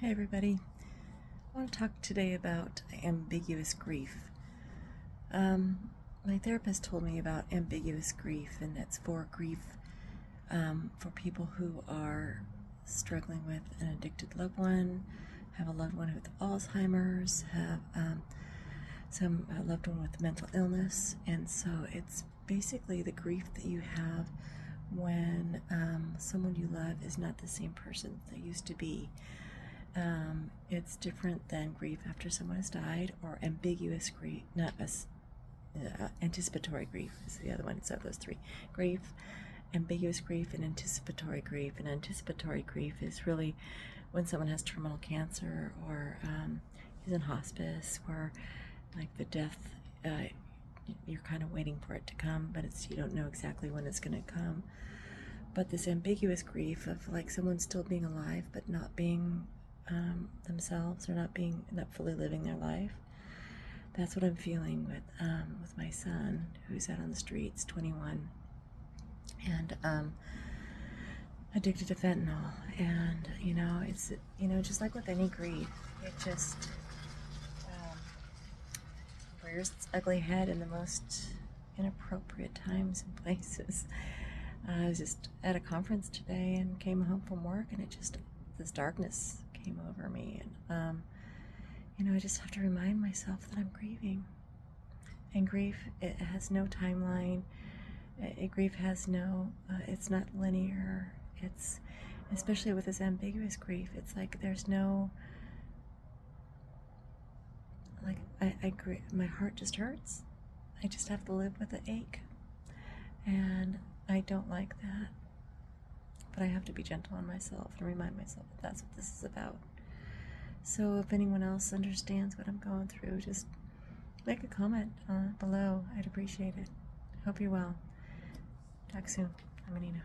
Hey everybody, I want to talk today about ambiguous grief. My therapist told me about ambiguous grief, and it's for grief for people who are struggling with an addicted loved one, have a loved one with Alzheimer's, have a loved one with mental illness, and so it's basically the grief that you have when someone you love is not the same person they used to be. It's different than grief after someone has died, or ambiguous grief, not as anticipatory grief is the other one. So those three: grief, ambiguous grief, and anticipatory grief. And anticipatory grief is really when someone has terminal cancer, or is in hospice, or like the death, you're kind of waiting for it to come, but you don't know exactly when it's going to come. But this ambiguous grief of like someone still being alive but not being themselves, or not fully living their life. That's what I'm feeling with my son, who's out on the streets, 21, and addicted to fentanyl. And it's just like with any grief, it just rears its ugly head in the most inappropriate times and places. I was just at a conference today and came home from work, and this darkness came over me, and I just have to remind myself that I'm grieving. And grief, it has no timeline. Grief has no, it's not linear. It's, especially with this ambiguous grief, it's like there's no, like, my heart just hurts. I just have to live with the ache. And I don't like that. But I have to be gentle on myself and remind myself that that's what this is about. So if anyone else understands what I'm going through, just make a comment below. I'd appreciate it. Hope you're well. Talk soon. I'm Anina.